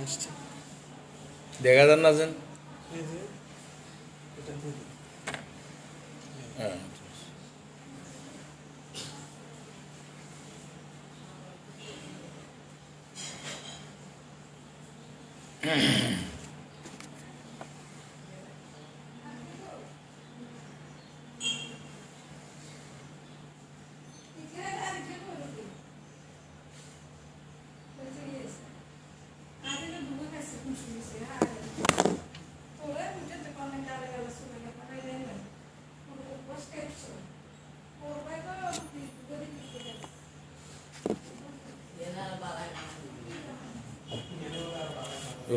আসছে দেখা যান না আছেন এই যে এটা দিবি। হ্যাঁ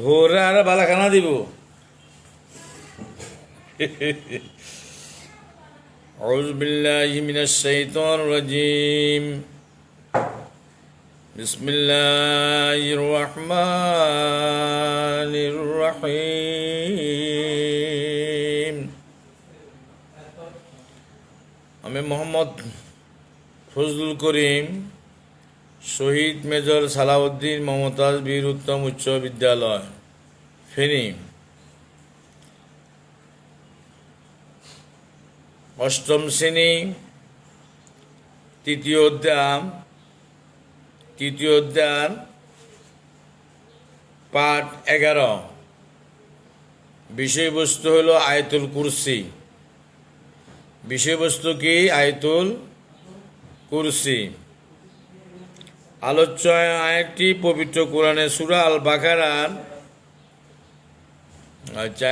হোরে আরে বালা খানা দিব أعوذ بالله من الشيطان الرجيم بسم الله الرحمن الرحيم আমি মোহাম্মদ ফজলুল করিম শহীদ মেজর সালাউদ্দিন মমতাজ বীর উত্তম উচ্চ বিদ্যালয় ফেনী অষ্টম শ্রেণী তৃতীয় অধ্যায় পাঠ 11 বিষয়বস্তু হলো আয়াতুল কুরসি। বিষয়বস্তু কি? আয়াতুল কুরসি। আলোচ্য আয়াতটি পবিত্র কোরআনে সূরা আল বাকারার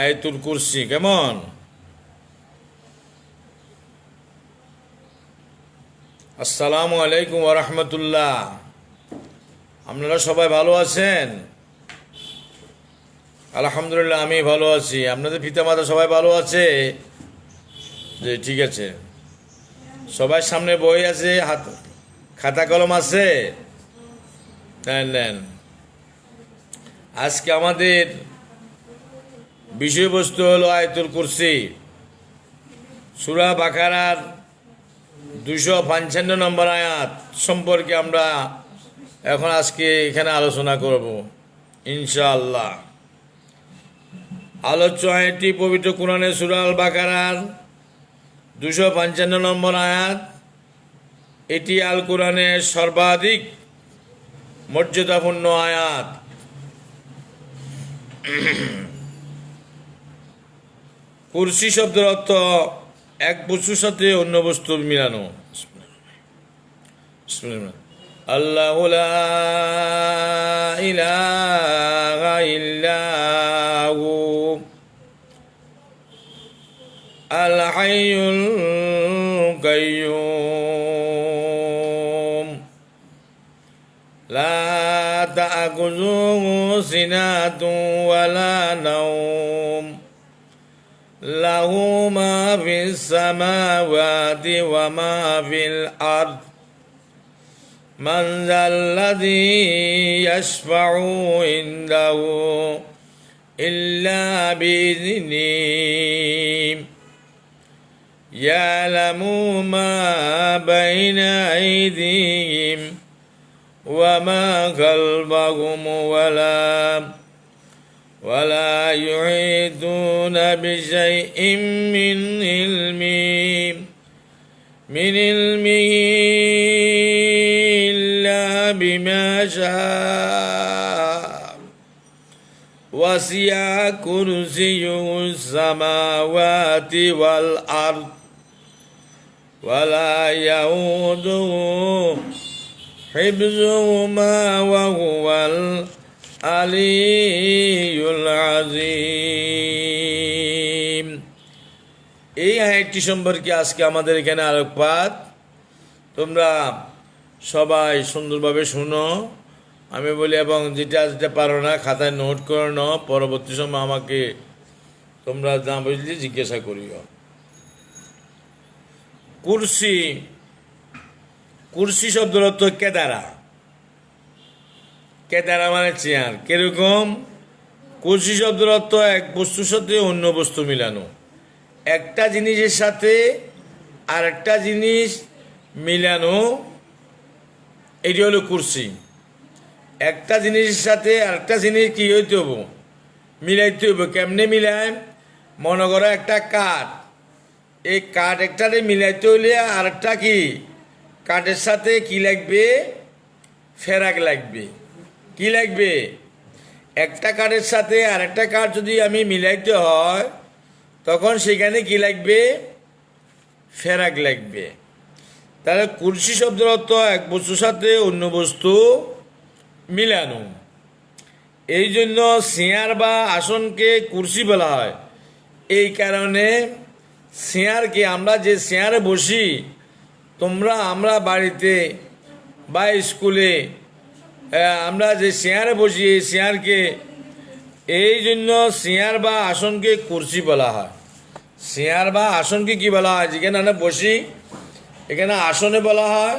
আয়াতুল কুরসি। কেমন? আসসালামু আলাইকুম ওয়া রাহমাতুল্লাহ। আপনারা সবাই ভালো আছেন? আলহামদুলিল্লাহ আমি ভালো আছি। আপনাদের পিতামাতা সবাই ভালো আছে? যে ঠিক আছে। সবার সামনে বই আছে, হাত খাতা কলম আছে? নেন নেন। আজকে আমাদের বিষয়বস্তু হলো আয়াতুল কুরসি। সূরা বাকারার 255 নম্বর আয়াত সম্পর্কে আমরা এখন আজকে এখানে আলোচনা করব ইনশাআল্লাহ। আলোচ্য আয়াতটি পবিত্র কোরআনে সূরা আল বাকারার 255 নম্বর আয়াত। এটি আল কোরআনের সর্বাধিক মর্যাদাপূর্ণ আয়াত। কুরসি শব্দের অর্থ এক বস্তুর সাথে অন্য বস্তুর মিলানো। আল্লাহু লা ইলাহা ইল্লাহু আল হাইয়ুল কাইয়্যুম লা তা'খুযুহু সিনাতুন ওয়ালা নাওম লাহু মা ফিস সামাওয়াতি ওয়া মা ফিল আরদ মান যাল্লাযী ইয়াশফা'ু ইনদাহু ইল্লা বিইذনিহি ইয়ালামু মা বাইনা আইদিহিম ওয়া মা খালফাহুম ولا يحيطون بشيء من علمه إلا بما شاء وسع كرسيه السماوات والأرض ولا يؤوده حفظهما وهو আলিয়ুল আযীম। এই আয়াতটি সম্পর্কে আজকে আমাদের এখানে আলোকপাত। তোমরা সবাই সুন্দরভাবে শুনো, আমি বলি, এবং যেটা যেটা পারো না খাতায় নোট করে নাও, পরবর্তী সময় আমাকে তোমরা না বুঝলে জিজ্ঞাসা করিও। কুরসি, কুরসি শব্দের অর্থ কেদারা। কেদারা মানে চেয়ার। কিরকম? কুরসি শব্দের অর্থ এক বস্তুর সাথে অন্য বস্তু মিলানো। একটা জিনিসের সাথে আর একটা জিনিস মিলানো, এটি হলো কুরসি। একটা জিনিসের সাথে আরেকটা জিনিস কি হইতে হবো, মিলাইতে হইব। কেমনে মিলায়? মনে করো একটা কাঠ, এই কাঠ একটারে মিলাইতে হইলে আরেকটা কি কাঠের সাথে কি লাগবে? ফেরাক লাগবে। কি লাগবে? একটা কাঠের সাথে আরেকটা কাঠ যদি আমি মিলাইতে হয় তখন সেখানে কি লাগবে? ফেরাক লাগবে। তাহলে কুরসি শব্দের অর্থ এক বস্তুর সাথে অন্য বস্তু মিলানো। এই জন্য চেয়ার বা আসনকে কুরসি বলা হয়। এই কারণে চেয়ারকে, আমরা যে চেয়ারে বসি, আমরা বাড়িতে বা স্কুলে আমরা যে চেয়ারে বসি, এই চেয়ারকে, এই জন্য চেয়ার বা আসনকে কুরসি বলা হয়। চেয়ার বা আসনকে কি বলা হয়? যেখানে আমরা বসি এখানে আসনে বলা হয়,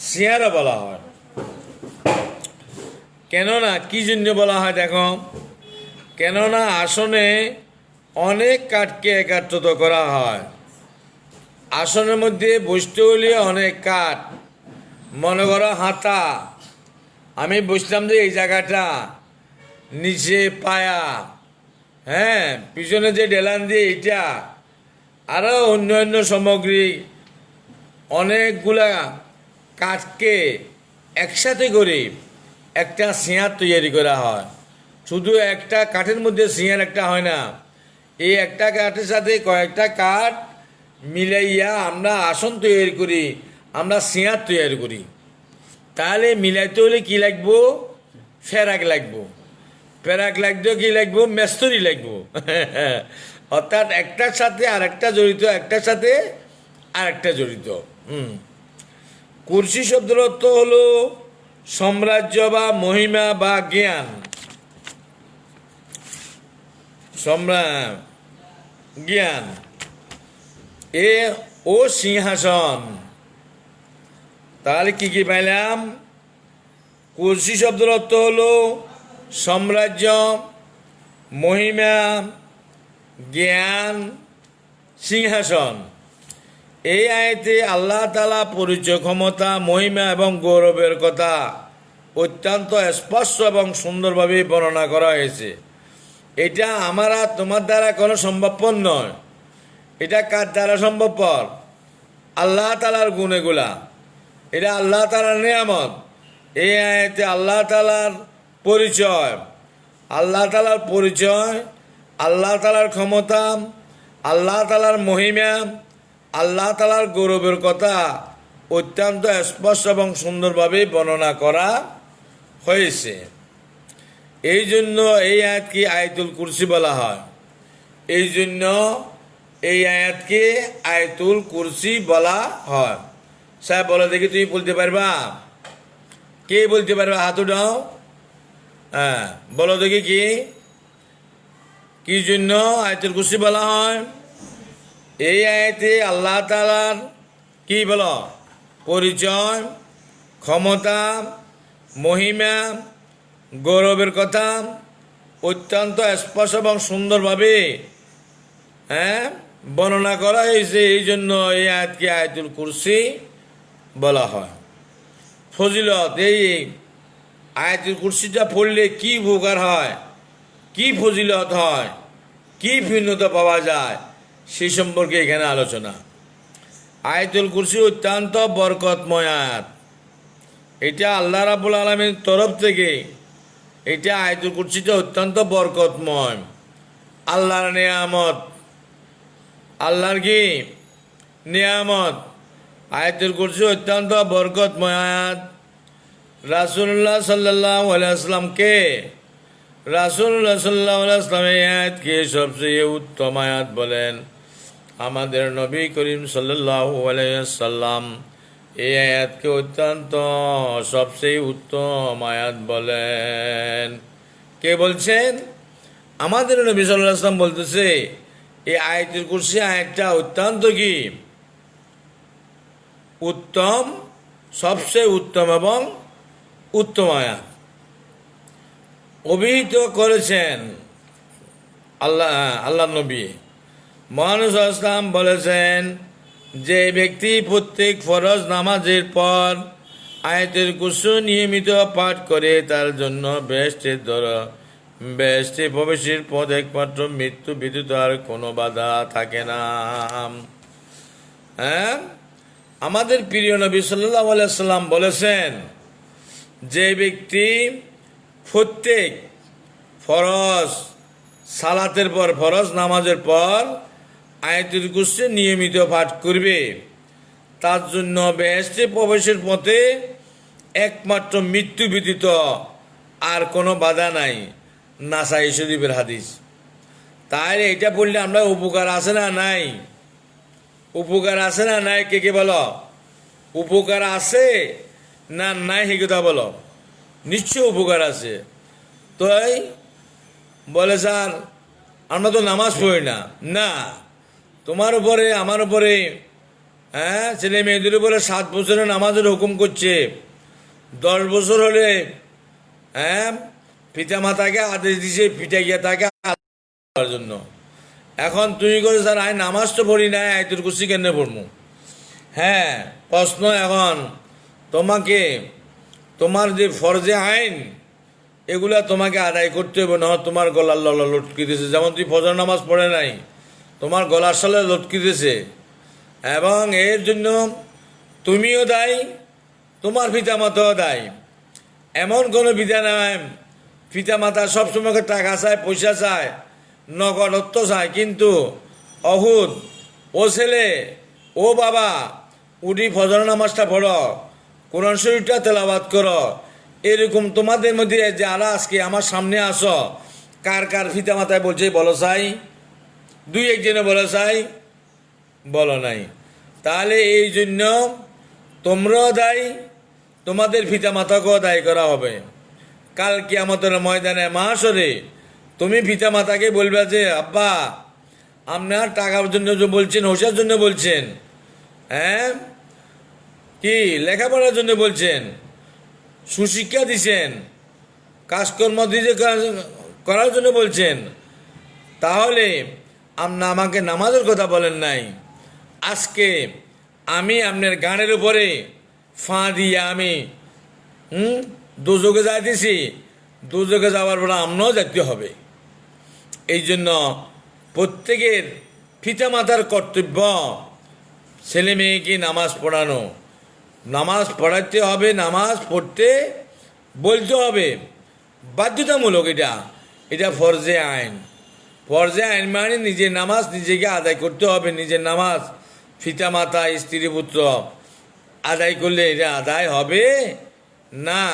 চেয়ারে বলা হয়। কেননা কি জন্য বলা হয় দেখো, কেননা আসনে অনেক কাঠকে একত্রিত করা হয়। আসনের মধ্যে বসতে হলে অনেক কাঠ, মনে করো হাতা, আমি বসলাম যে এই জায়গাটা, নিচে পায়া, হ্যাঁ, পিছনে যে ডেলান দিয়ে এইটা, আরও অন্যান্য সামগ্রী, অনেকগুলা কাঠকে একসাথে করে একটা চেয়ার তৈরি করা হয়। শুধু একটা কাঠের মধ্যে চেয়ার একটা হয় না, এই একটা কাঠের সাথে কয়েকটা কাঠ মিলাইয়া আমরা আসন তৈরি করি, আমরা চেয়ার তৈরি করি। তাহলে মিলাইতে হলে কি লাগবো? ফেরাক লাগবো। ফেরাক লাগতেও কি লাগবো? মেস্তরি লাগবো। অর্থাৎ একটার সাথে আরেকটা জড়িত, একটার সাথে আরেকটা জড়িত। কুরসি শব্দের অর্থ হলো সাম্রাজ্য বা মহিমা বা জ্ঞান। জ্ঞান ও সিংহাসন। তাহলে কি কি পাইলাম? কুরসি শব্দের অর্থ হলো সাম্রাজ্য, মহিমা, জ্ঞান, সিংহাসন। এই আয়াতে আল্লাহ তাআলা পরিচয়, ক্ষমতা, মহিমা এবং গৌরবের কথা অত্যন্ত স্পষ্ট এবং সুন্দরভাবে বর্ণনা করা হয়েছে। এটা আমার আর তোমার দ্বারা কোনো সম্ভবপর নয়। এটা কার দ্বারা সম্ভবপর? আল্লাহ তাআলার গুণ এগুলা। এটা আল্লাহ তাআলার নিয়ামত। এই আয়াতে আল্লাহ তাআলার পরিচয়, আল্লাহ তাআলার পরিচয়, আল্লাহ তাআলার ক্ষমতা, আল্লাহ তাআলার মহিমা, আল্লাহ তাআলার গৌরবের কথা অত্যন্ত স্পষ্ট এবং সুন্দরভাবে বর্ণনা করা হয়েছে। এই জন্য এই আয়াতকে আয়াতুল কুরসি বলা হয়। এই জন্য এই আয়াতকে আয়াতুল কুরসি বলা হয়। সাহেব বলো দেখি, তুমি বলতে পারবা? কে বলতে পারবা? হাত উঠাও। হ্যাঁ, বলো দেখি কি জন্য আয়াতুল কুরসি বলা হয়? এই আয়াতে আল্লাহ তাআলার কি বলো? পরিচয়, ক্ষমতা, মহিমা, গৌরবের কথা অত্যন্ত স্পষ্ট এবং সুন্দরভাবে বর্ণনা করা হয়েছে। এই জন্য এই আয়াতকে আয়াতুল কুরসি বলা হয়। ফজিলত, এই আয়াতুল কুরসিটা পড়লে কি উপকার হয়, কি ফজিলত হয়, কি ভিন্নতা পাওয়া যায়, সেই সম্পর্কে এখানে আলোচনা। আয়াতুল কুরসি অত্যন্ত বরকতময় আয়াত। এটা আল্লাহ রাব্বুল আলামিনের তরফ থেকে, এটা আয়াতুল কুরসিটা অত্যন্ত বরকতময়, আল্লাহর নিয়ামত, আল্লাহর কি নিয়ামত। আয়াতুল কুরসি অত্যন্ত বরকতময় আয়াত। রাসূলুল্লাহ সাল্লাল্লাহু আলাইহি ওয়াসাল্লামকে, রাসূলুল্লাহ সাল্লাল্লাহু আলাইহি ওয়াসাল্লাম এই আয়াতকে সবচেয়ে উত্তম আয়াত বলেন। আমাদের নবী করিম সাল্লাল্লাহু আলাইহি ওয়াসাল্লাম এই আয়াতকে অত্যন্ত সবচেয়ে উত্তম আয়াত বলেন। কে বলছেন? আমাদের নবী সাল্লাল্লাহু আলাইহি ওয়াসাল্লাম বলতেছে এই আয়াতুল কুরসি আয়াতটা অত্যন্ত কি উত্তম, সবচেয়ে উত্তম এবং উত্তম আয়াত। অভিহিত করেছেন আল্লাহ নবী মুহাম্মদ সাল্লাল্লাহু আলাইহি ওয়াসাল্লাম বলেছেন যে ব্যক্তি প্রত্যেক ফরজ নামাজের পর আয়াতুল কুরসি নিয়মিত পাঠ করে তার জন্য বেহেশতে প্রবেশের পথ একমাত্র মৃত্যু ব্যতীত আর কোনো বাধা থাকে না। হ্যাঁ, আমাদের প্রিয় নবী সাল্লাল্লাহু আলাইহি সাল্লাম বলেছেন, যে ব্যক্তি প্রত্যেক ফরজ সালাতের পর, ফরজ নামাজের পর আয়াতুল কুরসি নিয়মিত পাঠ করবে, তার জন্য বেহেশতে প্রবেশের পথে একমাত্র মৃত্যু ব্যতীত আর কোনো বাধা নাই। নাসাই শরীফের হাদিস। তাহলে এটা বললে আমরা উপকার আছে না নাই? উপকার আছে না নাই? কে কে বলো, উপকার আছে না নাই? সে কথা বলো। নিশ্চয় উপকার আছে। তো বলে স্যার আমরা তো নামাজ পড়ি না। না, তোমার উপরে আমার উপরে, হ্যাঁ, ছেলে মেয়েদের উপরে 7 বছরে নামাজের হুকুম করছে। 10 বছর হলে, হ্যাঁ, পিতা মাতাকে আদেশ দিছে পিঠা গিয়ে তাকে করার জন্য। এখন তুমি করে স্যার আমি নামাজ তো পড়ি না, আয়াতুল কুরসি কেন পড়বো? হ্যাঁ, প্রশ্ন এখন তোমাকে, তোমার যে ফরজে আইন এগুলা তোমাকে আদায় করতে হবে, না তোমার গলার ললা লটকি দিয়েছে। যেমন তুই ফজর নামাজ পড়ে নাই, তোমার গলার সালে লটকি দিয়েছে, এবং এর জন্য তুমিও দায়ী, তোমার পিতামাতাও দায়ী। এমন কোনো বিধান নাই পিতামাতা সবসময় টাকা চায়, পয়সা চায়, নগদ অর্থ চায়, কিন্তু অহুদ ও ছেলে ও বাবা উঠি ফজর নামাজটা পড়ো, কোরআন শরীফটা তেলাওয়াত করো। এরকম তোমাদের মধ্যে যারা আজকে আমার সামনে আসো, কার কার পিতা মাতায় বলছে বলো চাই? 2-1 বলো চাই, বলো নাই। তাহলে এই জন্য তোমরাও দায়ী, তোমাদের পিতা মাতাকেও দায়ী করা হবে। কাল কিয়ামতের ময়দানে মাহশরে তুমি পিতা মাতাকে বলবে যে আব্বা আপনার টাকার জন্য যে বলছেন, হোসার জন্য বলছেন, হ্যাঁ, কি লেখাপড়ার জন্য বলছেন, সুশিক্ষা দিছেন, কাজকর্ম দিতে করার জন্য বলছেন, তাহলে আপনি আমাকে নামাজের কথা বলেন নাই। আজকে আমি আপনার গানের উপরে ফা দিয়ে আমি দোজকে যাইতেছি, দোজকে যাওয়ার পর আমরাও যেতে হবে। এই জন্য প্রত্যেকের পিতামাতার কর্তব্য ছেলে মেয়েকে নামাজ পড়ানো, নামাজ পড়াতে হবে, নামাজ পড়তে বলতে হবে, বাধ্যতামূলক। এটা ফরজে আইন। ফরজে আইন মানে নিজের নামাজ নিজেকে আদায় করতে হবে। নিজের নামাজ পিতা মাতা স্ত্রী পুত্র আদায় করলে এটা আদায় হবে না।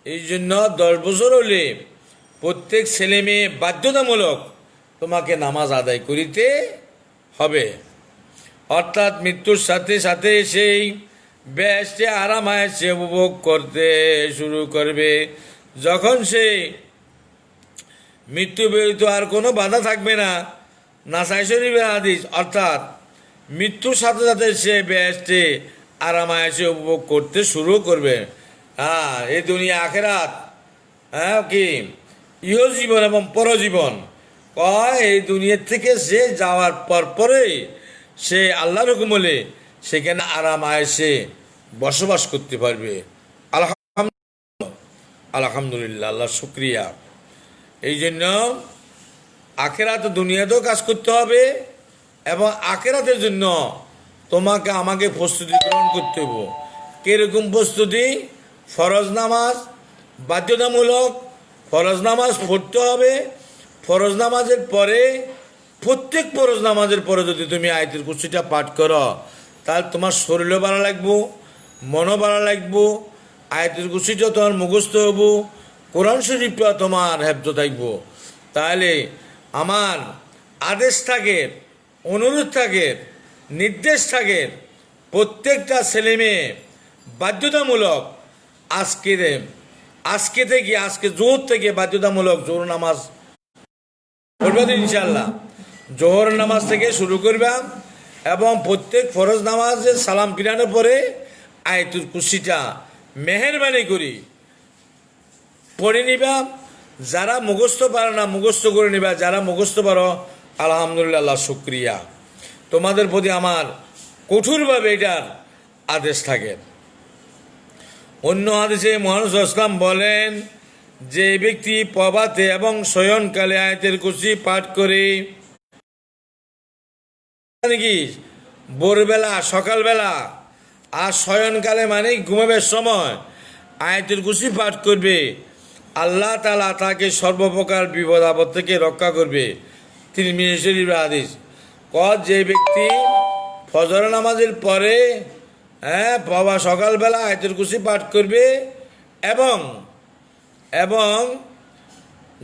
এই জন্য 10 বছর হলে প্রত্যেক ছেলে মেয়ে বাধ্যতামূলক তোমাকে নামাজ আদায় করিতে হবে। অর্থাৎ মৃত্যুর সাথে সাথে সেই বেহেশতে আরাম সে উপভোগ করতে শুরু করবে। যখন সে মৃত্যু ব্যতীত আর কোনো বাধা থাকবে না, নাসাই শরীফের হাদিস, অর্থাৎ মৃত্যুর সাথে সাথে সে বেহেশতে আরাম সে উপভোগ করতে শুরু করবে। হ্যাঁ, এই দুনিয়া আখেরাত, হ্যাঁ, কি ইহজীবন এবং পরজীবন, এই দুনিয়ার থেকে সে যাওয়ার পরেই সে আল্লাহর হুকুম হলে সেখানে আরাম আয়েসে বসবাস করতে পারবে। আলহামদুলিল্লাহ, আল্লাহ শুক্রিয়া। এই জন্য আখেরাত দুনিয়াতেও কাজ করতে হবে, এবং আখেরাতের জন্য তোমাকে আমাকে প্রস্তুতি গ্রহণ করতে হবে। কীরকম প্রস্তুতি? ফরজ নামাজ বাধ্যতামূলক, ফরজ নামাজ পড়তে হবে। ফরজ নামাজের পরে, প্রত্যেক ফরজ নামাজের পরে যদি তুমি আয়াতুল কুরসিটা পাঠ করো, তাহলে তোমার শরীরও ভালো লাগবো, মনও ভালো লাগবো, আয়াতুল কুরসিটাও তোমার মুখস্থ হব, কোরআন শরীফটা তোমার হেফজ থাকবো। তাহলে আমার আদেশ থাকে, অনুরোধ থাকে, নির্দেশ থাকে, প্রত্যেকটা ছেলে মেয়ে বাধ্যতামূলক আজকে জোহর থেকে বাধ্যতামূলক জোহর নামাজ পড়বে ইনশাল্লাহ। জোহর নামাজ থেকে শুরু করবা, এবং প্রত্যেক ফরজ নামাজের সালাম ফিরানোর পরে আয়াতুল কুরসিটা মেহেরবানি করি পড়ে নিবা। যারা মুখস্থ পারো না মুখস্থ করে নিবা, যারা মুখস্থ পারো আলহামদুলিল্লাহ, আল্লাহ শুক্রিয়া। তোমাদের প্রতি আমার কঠোরভাবে এটার আদেশ থাকে। অন্য হাদিসে মুহাম্মদ সাল্লাল্লাহু আলাইহি ওয়াসাল্লাম বলেন, যে ব্যক্তি প্রভাতে এবং শয়নকালে আয়াতুল কুরসি পাঠ করে, কি ভোরবেলা, সকালবেলা, আর শয়নকালে মানে ঘুমাবার সময় আয়াতুল কুরসি পাঠ করবে, আল্লাহ তাআলা তাকে সর্বপ্রকার বিপদ আপদ থেকে রক্ষা করবে। তিরমিজি শরীফের হাদিস। যে ব্যক্তি ফজর নামাজের পরে সকালবেলা আয়াতুল কুরসি পাঠ করবে এবং এবং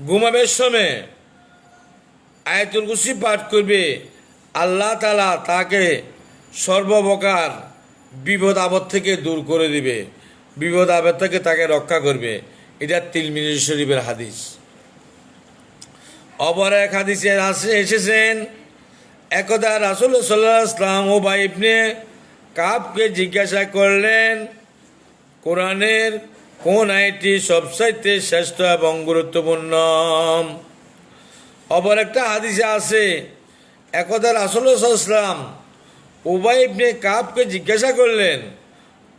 ঘুমাবের সময় আয়াতুল কুরসি পাঠ করবে, আল্লাহ তাআলা তাকে সর্বপ্রকার বিপদ আপদ থেকে দূর করে দিবে, বিপদ আপদ থেকে তাকে রক্ষা করবে। এটা তিরমিজি শরীফের হাদিস। অপর এক হাদিসে এসেছেন, একদা রাসূলুল্লাহ সাল্লাল্লাহু আলাইহি ওয়াসাল্লাম উবাই ইবনে কাবকে জিজ্ঞাসা করলেন, কোরআনের কোন আয়াতটি সবচাইতে শ্রেষ্ঠ এবং গুরুত্বপূর্ণ? অপর একটা হাদিসে আছে, একদা রাসূলুল্লাহ সাল্লাল্লাহু আলাইহি ওয়াসাল্লাম উবাই ইবনে কাবকে জিজ্ঞাসা করলেন,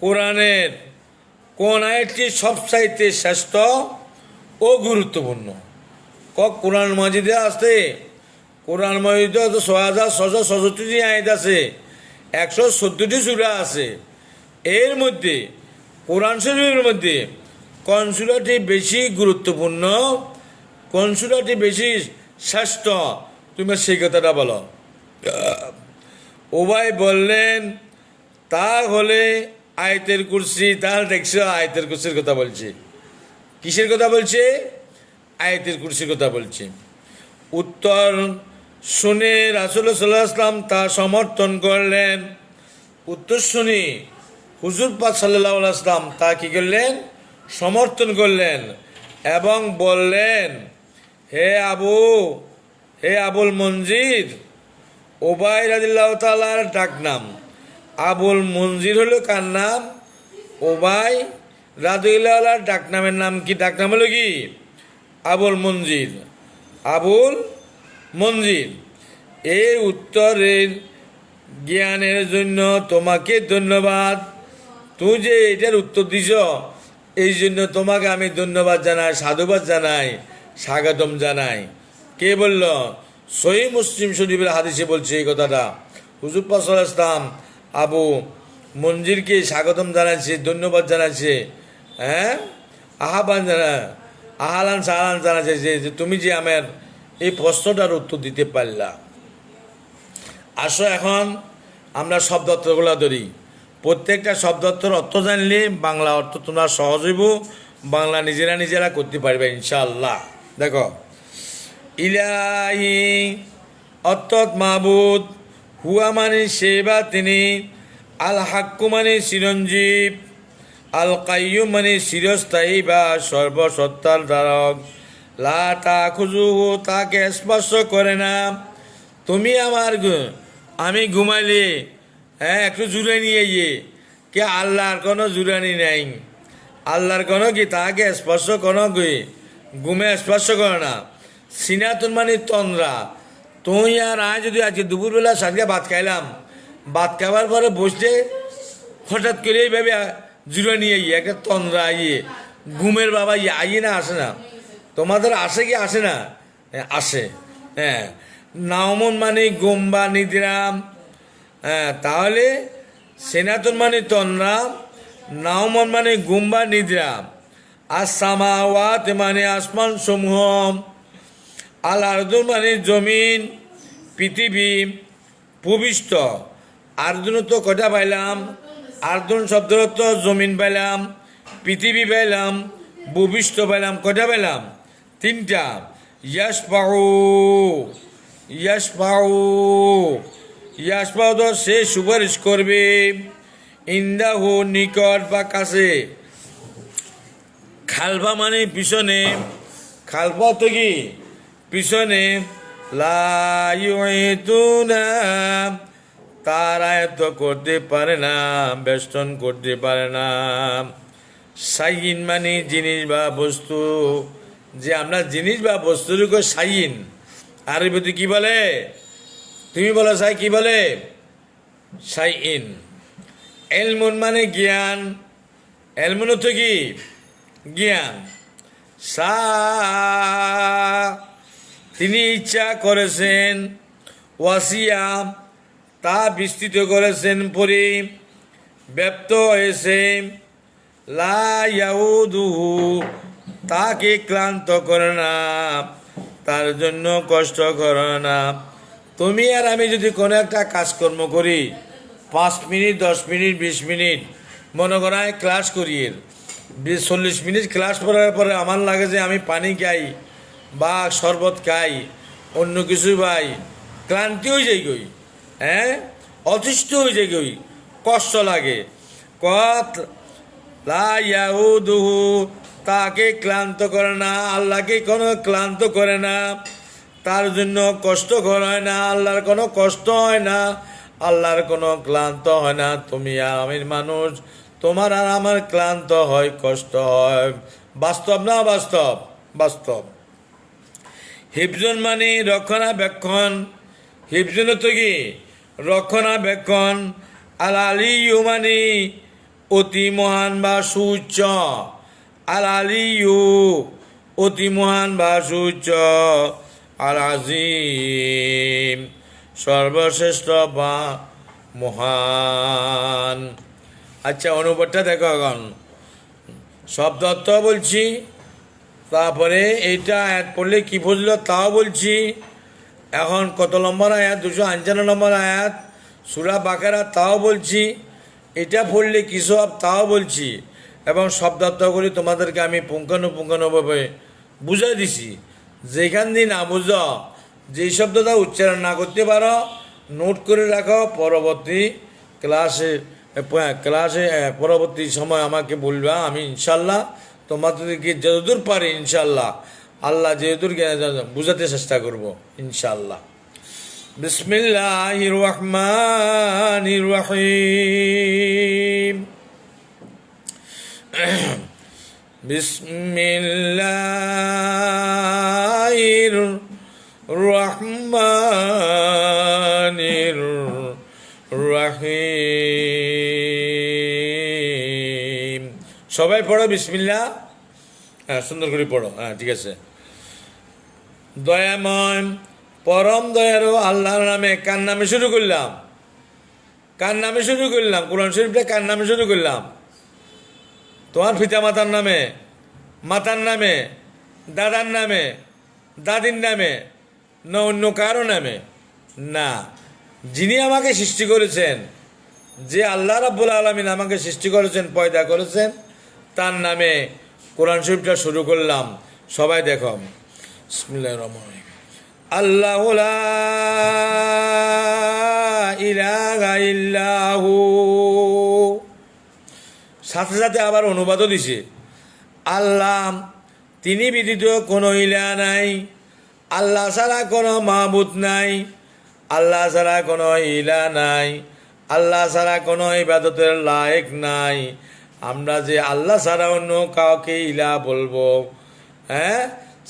কোরআনের কোন আয়াতটি সবচাইতে শ্রেষ্ঠ ও গুরুত্বপূর্ণ? কোরআন মাজিদে আছে, কোরআন মাজিদে ৬,৬৬৭ আয়াত আছে, ১১৪টি সূরা আছে। এর মধ্যে কোরআন শরীফের মধ্যে কোন সূরাটি বেশি গুরুত্বপূর্ণ, কোন সূরাটি বেশি শ্রেষ্ঠ, তুমি সেই কথাটা বলো। উবাই বললেন, তা হলে আয়াতুল কুরসি। তাহলে দেখছো আয়াতুল কুরসির কথা বলছে। কিসের কথা বলছে? আয়াতুল কুরসির কথা বলছে। উত্তর শুনে রাসূলুল্লাহ সাল্লাল্লাহু আলাইহি ওয়াসাল্লাম তা সমর্থন করলেন। উত্তর শুনি হুজুর পাক সাল্লাল্লাহু আলাইহি ওয়াসাল্লাম তা কি করলেন? সমর্থন করলেন এবং বললেন, হে আবুল মনজির। উবাই রাদিয়াল্লাহু তাআলার ডাক নাম। আবুল মনজির হলো কার নাম? উবাই রাদিয়াল্লাহু তাআলার ডাক নামের নাম কি? ডাক নাম হলো কি? আবুল মনজির। আবুল মনজির। এই উত্তরের জ্ঞানের জন্য তোমাকে ধন্যবাদ। তুই যে এটার উত্তর দিছ, এই জন্য তোমাকে আমি ধন্যবাদ জানাই, সাধুবাদ জানাই, স্বাগতম জানাই। কে বলল? সহিহ মুসলিম শরীফের হাদিসে বলছে এই কথাটা। হুজুর পাক সাল্লাল্লাহু আলাইহি ওয়াসাল্লাম আবু মনজিরকে স্বাগতম জানাচ্ছে, ধন্যবাদ জানাচ্ছে, আহলান সাহলান জানাচ্ছে যে তুমি যে আমার এই প্রশ্নটার উত্তর দিতে পারলা। আসো এখন আমরা শব্দার্থগুলো ধরি। প্রত্যেকটা শব্দার্থর অর্থ জানলে বাংলা অর্থ তোমরা সহজ হইব, বাংলা নিজেরা করতে পারবে ইনশাআল্লাহ। দেখো, ইলাহি অর্থাৎ মাবুদ, হুয়া মানে সে বা তিনি, আল হাক্কু মানে চিরঞ্জীব, আল কাইয়ুম মানে চিরস্থায়ী বা সর্বসত্তার ধারক, লা তাখুযুহু তাকে স্পর্শ করে না। তুমি আমি ঘুমাইলে একটু জুড়ে নিয়ে গিয়ে কে আল্লাহর কোনো জুড়ানি নাই। আল্লাহর কোনো কি তাকে স্পর্শ কোনো কি ঘুমে স্পর্শ করে না। সিনাতুন মানে তন্দ্রা। তুই আর যদি আজকে দুপুরবেলা সাজকে ভাত খাইলাম, ভাত খাবার পরে বসতে হঠাৎ করে এইভাবে জুড়ে নিয়ে গিয়ে একটা তন্দ্রা ঘুমের বাবা আইয়ে না, আসে না? তোমাদের আসে কি আসে না? আসে। নাওমন মানে ঘুম বা নিদ্রাম। তাহলে সেনাতুন মানে তন্দ্রা, নাওমন মানে ঘুম বা নিদ্রা, আর সামাওয়াত মানে আসমান সমূহ, আল আরদুন মানে জমিন, পৃথিবী, ভূপৃষ্ঠ। আরদুন তো কটা পাইলাম? আরদুন শব্দ তো জমিন পাইলাম, পৃথিবী পাইলাম, ভূপৃষ্ঠ পাইলাম। কটা পাইলাম? তিনটা। ইয়াসপাউ তো সে সুপারিশ করবে, ইন্দাহু নিকট বা কাছে, খালফা মানে পিছনে, খালফা তো কি পিছনে, লা ইউইতুনা তার আয়ত্ত করতে পারে না, বেষ্টন করতে পারে না। সাইন মানে জিনিস বা বস্তু, যে আমরা জিনিস বা বস্তুর উপর সাইন। আরবিতে কি বলে? তুমি বলো সাই, কি বলে? সাইন। এলমুন মানে জ্ঞান, এলমুন হচ্ছে কি জ্ঞান। সা তিনি ইচ্ছা করেছেন, ওয়াসিয়া তা বিস্তৃত করেছেন, পরি ব্যপ্ত হয়েছে, লা ইয়াউদুহু তাকে ক্লান্ত করে না, তার জন্য কষ্ট করে না। তুমি আর আমি যদি কোনো একটা কাজকর্ম করি, 5 মিনিট 10 মিনিট 20 মিনিট মনে করায় ক্লাস করি, 40 মিনিট ক্লাস করার পরে আমার লাগে যে আমি পানি খাই বা শরবত খাই, অন্য কিছু ভাই, ক্লান্তি হয়ে যায় গই, হ্যাঁ, অতিষ্ঠ হয়ে যায় গই, কষ্ট লাগে। কত লা ইয়াউদুহু তাকে ক্লান্ত করে না, আল্লাহকে কোনো ক্লান্ত করে না, তার জন্য কষ্ট হয় না, আল্লাহর কোনো কষ্ট হয় না, আল্লাহর কোনো ক্লান্ত হয় না। তুমি আর আমি মানুষ, তোমার আর আমার ক্লান্ত হয়, কষ্ট হয়। বাস্তব না বাস্তব? বাস্তব। হিফজুন মানে রক্ষণাবেক্ষণ, হিফজুন তো কি রক্ষণাবেক্ষণ। আল আলিয়ু মানে অতি মহান বা সুউচ্চ, আল আলিয়ু অতি মহান বা সুউচ্চ, আল আজিম সর্বশ্রেষ্ঠ বা মহান। আচ্ছা, অনুবাদটা দেখো এখন। শব্দ অর্থ বলছি, তারপরে এইটা আয়াত পড়লে কি বুঝলো তাও বলছি। এখন কত নম্বর আয়াত? 255 নম্বর আয়াত সূরা বাকারা, তাও বলছি। এটা পড়লে কি সব তাও বলছি, এবং শব্দার্থগুলি তোমাদেরকে আমি পুঙ্খানুপুঙ্খানুভাবে বুঝাই দিছি। যেখান দিয়ে না বুঝো, যেই শব্দটা উচ্চারণ না করতে পারো, নোট করে রাখো, পরবর্তী ক্লাসে পরবর্তী সময় আমাকে বলবা। আমি ইনশাল্লাহ তোমাদেরকে যতদূর পারি ইনশাল্লাহ, আল্লাহ যেদূর বুঝাতে চেষ্টা করব ইনশাল্লাহ। বিসমিল্লাহির রহমানির রহিম। বিসমিল্লাহির রহমানির রহিম। সবাই পড়ো বিসমিল্লাহ। হ্যাঁ, সুন্দর করে পড়ো। হ্যাঁ, ঠিক আছে। দয়াময় পরম দয়ারু আল্লাহর নামে। কার নামে শুরু করলাম? কার নামে শুরু করলাম? কোরআন শরীফটা কার নামে শুরু করলাম? তোমার পিতা মাতার নামে, মাতার নামে, দাদার নামে, দাদির নামে, না অন্য কারো নামে? না, যিনি আমাকে সৃষ্টি করেছেন, যে আল্লাহ রাব্বুল আলামিন আমাকে সৃষ্টি করেছেন, পয়দা করেছেন, তার নামে কোরআন শরীফটা শুরু করলাম। সবাই দেখো, বিসমিল্লাহির রহমানির রহিম। আল্লাহু লা ইলাহা ইল্লাহু। সাথে সাথে আবার অনুবাদও দিছে, আল্লাহ তিনি ব্যতীত কোনো ইলাহ নাই, আল্লাহ ছাড়া কোনো মাহবুদ নাই, আল্লাহ ছাড়া কোনো ইলাহ নাই, আল্লাহ ছাড়া কোনো ইবাদতের লায়েক নাই। আমরা যে আল্লাহ ছাড়া অন্য কাউকে ইলাহ বলবো, হ্যাঁ,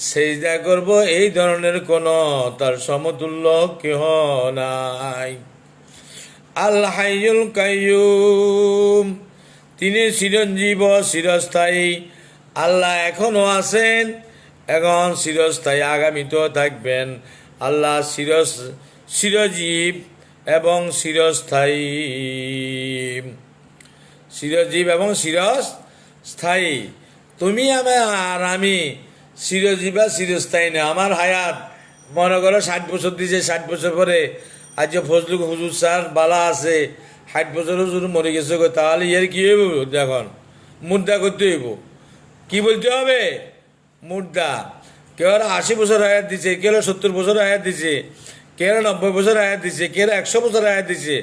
সেজদা করব, এই ধরনের কোনো তার সমতুল্য কেহ নাই। আল হাইয়ুল কাইয়ুম তিনি চিরঞ্জীব, চিরস্থায়ী। আল্লাহ এখনও আছেন, এখন চিরস্থায়ী, আগামীতেও থাকবেন। আল্লাহ চিরজীব এবং চিরস্থায়ী, চিরজীব এবং চিরস্থায়ী। তুমি আর আমি চিরজীব আর চিরস্থায়ী না। আমার হায়াত মনে করো 60 বছর দিছে, 60 বছর পরে আজ ফজলু হুজুর স্যার বালা আছে, 60 বছর হুজুর মরে গেছে, তাহলে এর কি হইব? এখন মুদ্রা করতে হইব। কি বলতে হবে? মুদ্রা। কেউ 80 বছর হায়াত দিছে, কেউ 70 বছর হায়াত দিছে, কেউ 90 বছর হায়াত দিছে, কেউ 100 বছর হায়াত দিছে,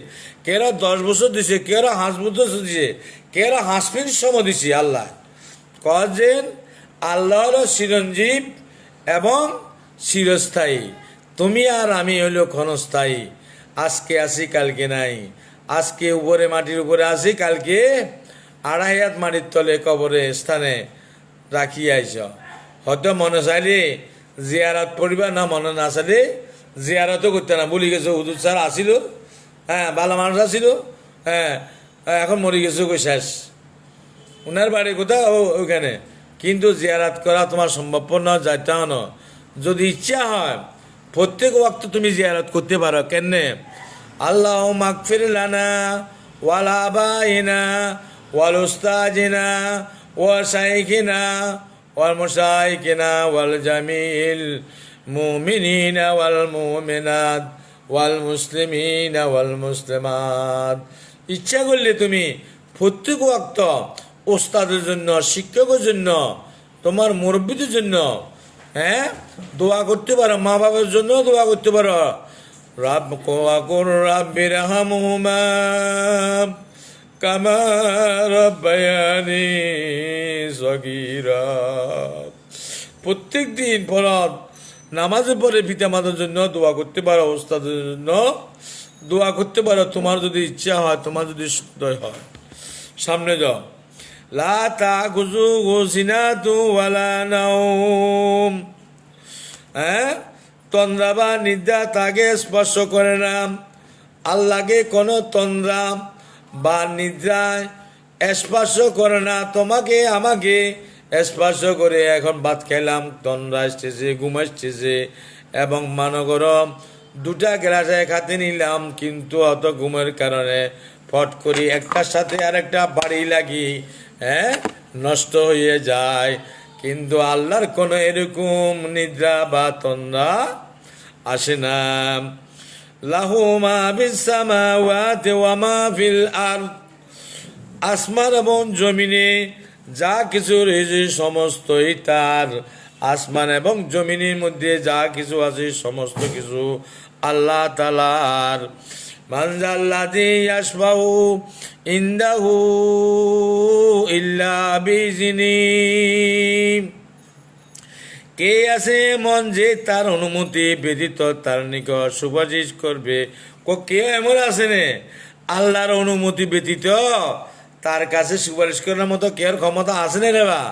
কেউ 10 বছর দিছে, কেউ 5 বছর দিছে, কেউ 5 মিনিট সময় দিছে। আল্লাহ কজন? আল্লাহ হলো চিরঞ্জীব এবং চিরস্থায়ী। তুমি আর আমি হইল ক্ষণস্থায়ী। আজকে আছি, কালকে নাই। আজকে উপরে মাটির উপরে আছি, কালকে 2.5 হাত মাটির তলে কবরে স্থানে রাখি আইছ। হয়তো মনে চাইলে জিয়ারত পড়িবা, না মনে না চাইলে জিয়ারতও করতে না। বলি গেছো হুজুর স্যার আসিল, হ্যাঁ, ভালো মানুষ আসিল, হ্যাঁ, এখন মরে গেছো, কই শেষ। ওনার বাড়ি কোথাও ওখানে, কিন্তু জিয়ারাত করা তোমার সম্ভব না, যাইতেও না। যদি ইচ্ছা হয় প্রত্যেক ওয়াক্ত তুমি জিয়ারত করতে পারো। কেনে? আল্লাহ মাগফির লানা ওয়াল আবাইনা ওয়াল উস্তাজিনা ওয়া শাইখিনা ওয়াল মুশাইখিনা ওয়াল জামিল মুমিনিনা ওয়াল মুমিনাত ওয়াল মুসলিমিনা ওয়াল মুসলিমাত। ইচ্ছা করলে তুমি প্রত্যেক ওয়াক্ত ওস্তাদের জন্য, শিক্ষকের জন্য, তোমার মুরব্বীদের জন্য দোয়া করতে পারো, মা বাবার জন্য দোয়া করতে পারো। রাব্বির হামহুমা কামা রাব্বায়ানি সগীরা। প্রত্যেক দিন ফরজ নামাজের পরে পিতা মাতার জন্য দোয়া করতে পারো, ওস্তাদের জন্য দোয়া করতে পারো। তোমার যদি ইচ্ছা হয়, তোমার যদি সদয় হয়। সামনে যাও। লা তাখুযুহু সিনাতু ওয়ালা নাওম। তন্দ্রা বা নিদ্রা তাকে স্পর্শ করে না। আল্লাহকে কোনো তন্দ্রা বা নিদ্রায় স্পর্শ করে না। তোমাকে আমাকে স্পর্শ করে এখন ভাত খেলাম, তন্দ্রা আসতেছে, ঘুম আসতেছে, এবং মনে করো দুটা গ্লাস এক হাতে নিলাম, কিন্তু অত ঘুমের কারণে ফট করি একটার সাথে আরেকটা বাড়ি লাগি নষ্ট হয়ে যায়। কিন্তু আল্লাহর কোনো এরকম নিদ্রা বা তন্দ্রা আসে না। লাহু মা ফিস সামাওয়াতি ওয়া মা ফিল আরদ। আসমান এবং জমিনে যা কিছু রয়েছে সমস্তই তার। আসমান এবং জমিনের মধ্যে যা কিছু আছে সমস্ত কিছু আল্লাহ তাআলার। মান যাল্লাযী ইয়াশফাউ ইনদাহু ইল্লা বিইজনি। কে আছে মন যে তার অনুমতি ব্যতীত তার নিকট সুপারিশ করবে? কে এমন আছে নে আল্লাহর অনুমতি ব্যতীত তার কাছে সুপারিশ করার মতো কেয়ার ক্ষমতা আছে না রে বা?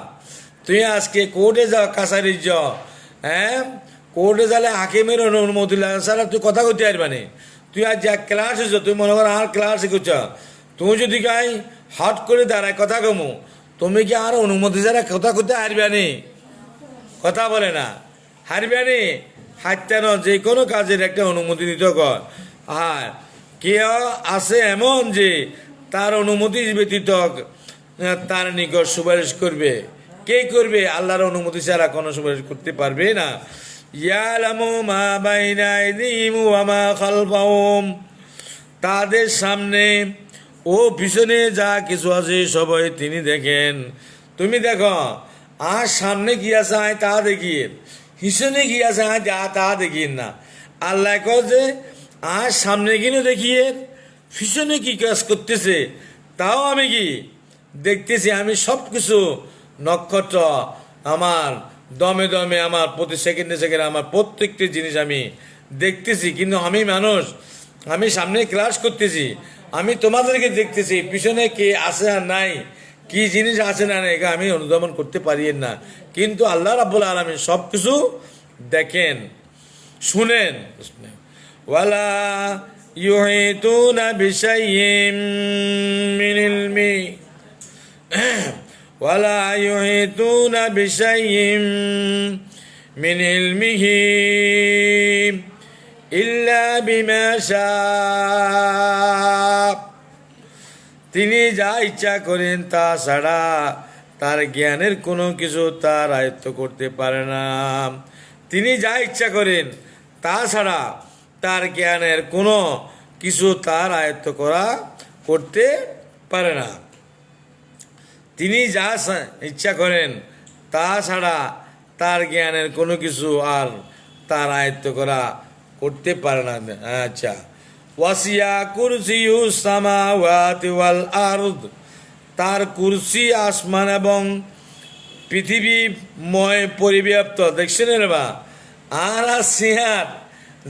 তুই আজকে কোর্টে যাও, কাছারি যাও, কোর্টে যালে হাকিমের অনুমতি লাগে সারা, তুই কথা কইতে পারবানি। তুই আজ যা ক্লাস হয়েছ, তুই মনে কর আর ক্লাস শিখছ, তুমি যদি গাই হট করে দাঁড়ায় কথা কমু, তুমি কি আর অনুমতি ছাড়া কথা কইতে হারবানি? কথা বলে না, হারবানি। হারতেন যে কোনো কাজের একটা অনুমতি দিতে কর। আর কেউ আছে এমন যে তার অনুমতি ব্যতীত তার নিকট সুপারিশ করবে? কে করবে? আল্লাহর অনুমতি ছাড়া কোনো সুপারিশ করতে পারবে না। ইয়ালামু মা বাইনা আইদিহিম ওয়া মা খালফাহুম। তাদের সামনে ও পিছনে যা কিছু আছে সবাই তিনি দেখেন। তুমি দেখো আর সামনে কি আছে আয় তা দেখি, পিছনে কি আছে আয় তা দেখি না। আল্লাহ কয় যে আর সামনে কিনে দেখিয়ে পিছনে কি কাজ করতেছে তাও আমি কি দেখতেছি। আমি সব কিছু নক্ষত্র আমার দমে দমে, আমার প্রতি সেকেন্ডে সেকেন্ডে আমার প্রত্যেকটি জিনিস আমি দেখতেছি। কিন্তু আমি মানুষ, আমি সামনে ক্লাস করতেছি, আমি তোমাদেরকে দেখতেছি, পিছনে কে আছে আর নাই, কি জিনিস আছে না নাই, আমি অনুধাবন করতে পারি না। কিন্তু আল্লাহ রাব্বুল আলামিন সব কিছু দেখেন, শুনেন। ওয়ালা ইউহিতুনা বিশাইইন মিন ইলমি ওয়ালা ইউহিতুনা বিশাইইন মিন ইলমিহি ইল্লা বিমা শাআ। তিনি যা ইচ্ছা করেন তা ছাড়া তার জ্ঞানের কোনো কিছু তার আয়ত্ত করতে পারে না। তিনি যা ইচ্ছা করেন তা ছাড়া তার জ্ঞানের কোনো কিছু তার আয়ত্ত করতে পারে না। তিনি যা ইচ্ছা করেন তা ছাড়া তার জ্ঞানের কোনো কিছু আর তার আয়ত্ত করতে পারে না। আচ্ছা, ওয়াসিয়া কুরসিয়ুস সামাওয়াতি ওয়াল আরদ। তার কুরসি আসমান এবং পৃথিবীময় পরিব্যাপ্ত। দেখছেন রে বা? আর সিহার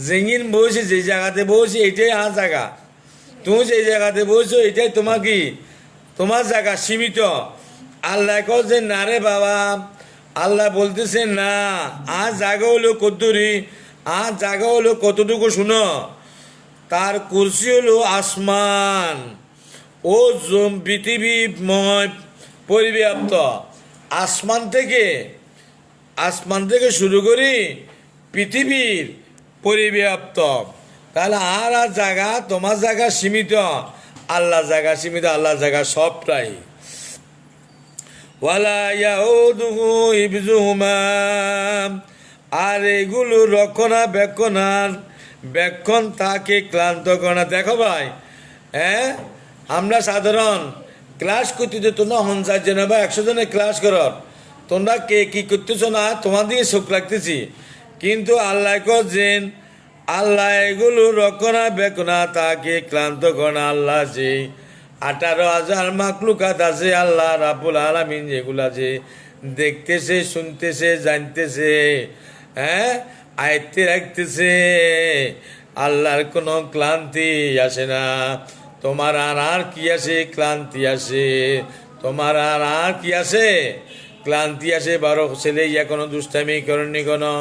জেঙিন বসে যে জায়গাতে বসে এটাই আর জায়গা। তুমি যে জায়গাতে বসছো এটাই তোমার কি তোমার জায়গা সীমিত। আল্লাহ কল যে না রে বাবা, আল্লাহ বলতেছে না, আর জায়গা হলো কতরি, আর জায়গা হলো কতটুকু শুনো। তার কুরসি হলো আসমান ও পৃথিবীময় পরিব্যাপ্ত। আসমান থেকে শুরু করি পৃথিবীর পরিব্যাপ্ত। তাহলে আর জায়গা, তোমার জায়গা সীমিত, আল্লাহ জায়গা সীমিত, আল্লাহ জায়গা সবটাই। ওয়ালা ইয়াউদুহু হিফযুহুমা, আর এগুলো রক্ষণ তাকে ক্লান্ত করে না। দেখো ভাই, আমরা সাধারণ ক্লাস করতে যে তোমরা 50 জন বা 100 জনের ক্লাস করো, তোমরা কে কি করতেছো না তোমার দিকে চোখ রাখতেছি, কিন্তু আল্লাহ যেন আল্লাহ এগুলো রক্ষণাবেক্ষণা তাকে ক্লান্ত করে না। আল্লাহ যে 18,000 মাখলুকাত আছে, আল্লাহ রাব্বুল আলামিন যেগুলো আছে দেখতেছে, শুনতেছে, জানতেছে, আয়ত্তে রাখতেছে, আল্লাহর কোনো ক্লান্তি আসে না। তোমার আর কি আছে? ক্লান্তি আসে। তোমার আর কি আছে? ক্লান্তি আসে। বারো ছেলে ইয়া কোনো দুষ্টামি করেননি, কোনো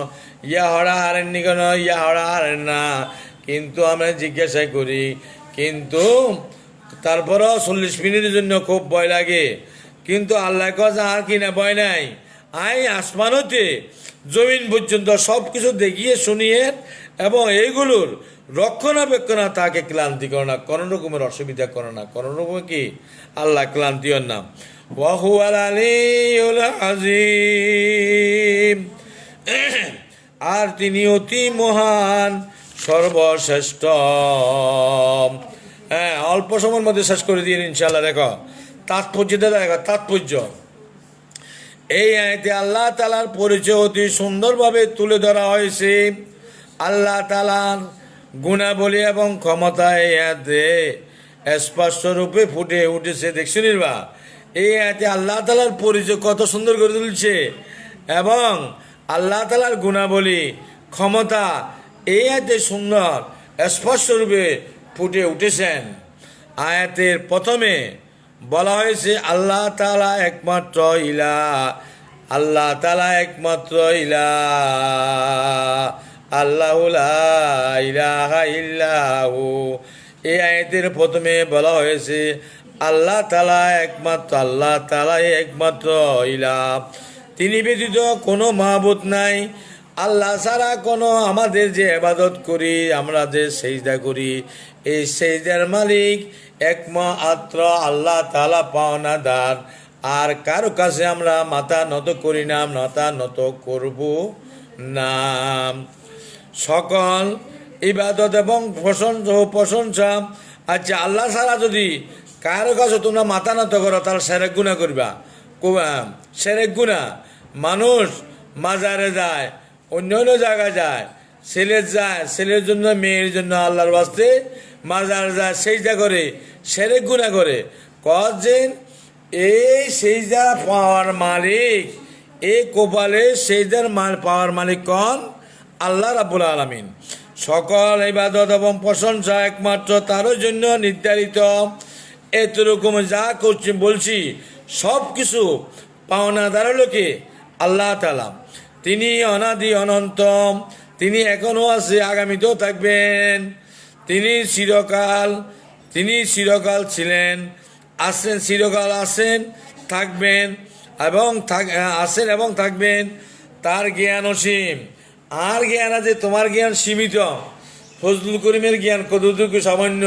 ইয়া হড়া হারেননি, কোনো ইয়া হড়া হারেন না। কিন্তু আমরা জিজ্ঞাসা করি, কিন্তু তারপরও 40 মিনিটের জন্য খুব ভয় লাগে। কিন্তু আল্লাহ কাছে আর কি না ভয় নাই। আসমান হতে জমিন পর্যন্ত সব কিছু দেখিয়ে শুনিয়ে এবং এইগুলোর রক্ষণাবেক্ষণা তাকে ক্লান্তি করে না, কোনো রকমের অসুবিধা করে না, কোনো রকম কি আল্লাহ ক্লান্তির নাম। ওয়াহুয়াল আলিয়ুল আযীম, আর তিনি অতি মহান, সর্বশ্রেষ্ঠ। অল্প সময়ের মধ্যে শেষ করে দিয়ে ইনশাআল্লাহ। দেখো তাৎপর্যটা, দেখো তাৎপর্য। এই আয়াতে আল্লাহ তাআলার পরিচয় অতি সুন্দরভাবে তুলে ধরা হয়েছে। আল্লাহ তাআলার গুণাবলী এবং ক্ষমতা এই আয়াতে স্পষ্ট রূপে ফুটে উঠেছে। দেখছো নির্বা, এই আয়াতে আল্লাহ তাআলার পরিচয় কত সুন্দর করে তুলছে এবং আল্লাহ তাআলার গুণাবলী, ক্ষমতা এই আয়াতে সুন্দর স্পষ্ট রূপে ফুটে উঠেছেন। আয়াতের প্রথমে বলা হয়েছে আল্লাহ তাআলা একমাত্র ইলাহ, আল্লাহ তাআলা একমাত্র ইলাহ, আল্লাহু লা ইলাহা ইল্লাহু। এই আয়াতের প্রথমে বলা হয়েছে আল্লাহ তাআলা একমাত্র, আল্লাহ তাআলাই একমাত্র ইলাহ, তিনি ব্যতীত কোনো মাবুদ নাই। আল্লাহ ছাড়া কোনো আমাদের যে ইবাদত করি, আমরা যে সেজদা করি, এই সেজদার মালিক একমাত্র আল্লাহ তাআলা পাওনাদার। আর কারো কাছে আমরা মাথা নত করি না, মাথা নত করব না। সকল ইবাদত এবং প্রশংসা, আচ্ছা আল্লাহ ছাড়া যদি কারো কাছে তোমরা মাথা নত করো তাহলে সেরেক গুনাহ করবা। সেরেক গুনাহ। মানুষ মাজারে যায়, অন্য অন্য জায়গায় যায়, ছেলের জন্য, মেয়ের জন্য আল্লাহর বাস্তে মাজার যায়, সেজদা করে, সেরেক গুনাহ করে। কজন এই সেজদা পাওয়ার মালিক, এই কপালে সেজদার পাওয়ার মালিক কোন? আল্লাহ রাব্বুল আলামিন। সকল ইবাদত এবং প্রশংসা একমাত্র তার জন্য নির্ধারিত। এতরকম যা করছি বলছি সব কিছু পাওনাদার লোকে আল্লাহ তাআলা। তিনি অনাদি অনন্ত, তিনি এখনও আছে, আগামীতেও থাকবেন। তিনি চিরকাল ছিলেন, আছেন, চিরকাল আছেন, থাকবেন এবং থাকবেন। তার জ্ঞান অসীম। আর জ্ঞান আছে, তোমার জ্ঞান সীমিত। ফজলুল করিমের জ্ঞান কতটুকু? সামান্য।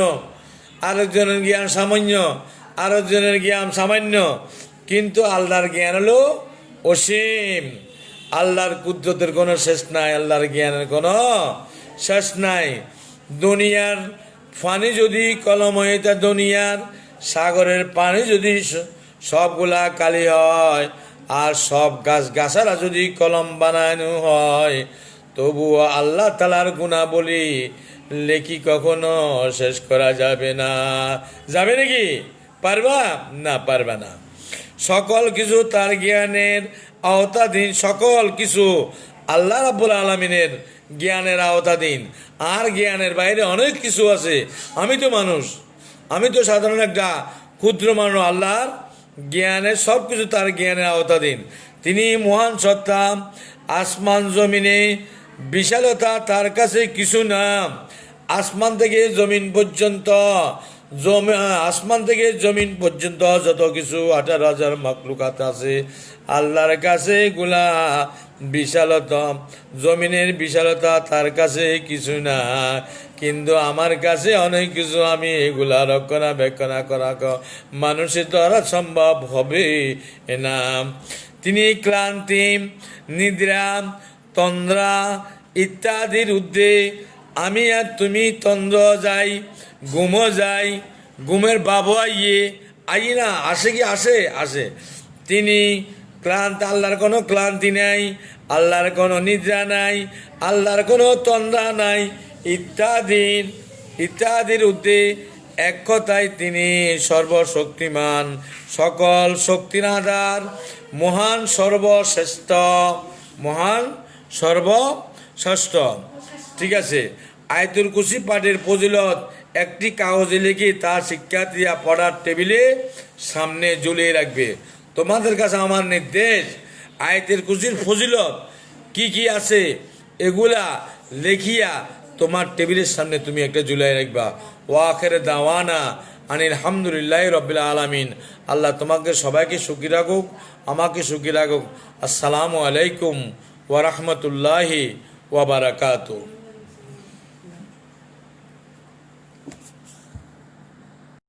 আরেকজনের জ্ঞান সামান্য, আরেকজনের জ্ঞান সামান্য। কিন্তু আল্লাহর জ্ঞান হলো অসীম। আল্লাহর কুদরতের কোনো শেষ নাই, আল্লাহর জ্ঞানের কোনো শেষ নাই। দুনিয়ার পানি যদি কলম হয়ে, তা দুনিয়ার সাগরের পানি যদি সবগুলা কালি হয়, আর সব গাছারা যদি কলম বানানো হয়, তবুও আল্লাহ তাআলার গুণাবলী লেখি কখনো শেষ করা যাবে না। যাবে নাকি? পারবা না? পারবা না। সকল কিছু তার জ্ঞানের আওতাধীন, সকল কিছু আল্লাহ রাব্বুল আলামিনের জ্ঞানের আওতাধীন। আর জ্ঞানের বাইরে অনেক কিছু আছে। আমি তো মানুষ, আমি তো সাধারণ একটা ক্ষুদ্র মানুষ। আল্লাহর জ্ঞানের সব কিছু তার জ্ঞানের আওতাধীন। তিনি মহান সত্তা। আসমান জমিনে বিশালতা তার কাছে কিছু না। আসমান থেকে জমিন পর্যন্ত আসমান থেকে জমিন পর্যন্ত যত কিছু 18,000 মাখলুকাত আছে, আল্লাহর কাছে এগুলা বিশালতা, জমিনের বিশালতা তার কাছে কিছু না, কিন্তু আমার কাছে অনেক কিছু। আমি এগুলা রক্ষণাবেক্ষণা করা মানুষের দ্বারা সম্ভব হবে না। তিনি ক্লান্তি, নিদ্রা, তন্দ্রা ইত্যাদির ঊর্ধ্বে। আমি আর তুমি তন্দ্র যাই, ঘুমও যাই, ঘুমের বাবু আইয়ে না, আসে কি আসে। তিনি ক্লান্ত, আল্লাহর কোনো ক্লান্তি নাই, আল্লাহর কোনো নিদ্রা নাই, আল্লাহর কোনো তন্দ্রা নাই ইত্যাদির ঊর্ধ্বে। এক কথায় তিনি সর্বশক্তিমান, সকল শক্তির আধার, মহান সর্বশ্রেষ্ঠ, মহান সর্বশ্রেষ্ঠ। ঠিক আছে, আয়াতুল কুরসি পাঠের ফজিলত একটি কাগজে লিখে তার শিক্ষার্থীরা পড়ার টেবিলে সামনে ঝুলিয়ে রাখবে। তোমাদের কাছে আমার নির্দেশ, আয়াতুল কুরসির ফজিলত কি কি আছে এগুলা লেখিয়া তোমার টেবিলের সামনে তুমি একটা ঝুলিয়ে রাখবা। ওয়াখির দাওয়ানা আনিল হামদুলিল্লাহি রাব্বিল আলামিন। আল্লাহ তোমাকে সবাইকে সুখী রাখুক, আমাকে সুখী রাখুক। আসসালামু আলাইকুম ওয়া রাহমাতুল্লাহি ওয়া বারাকাতুহু।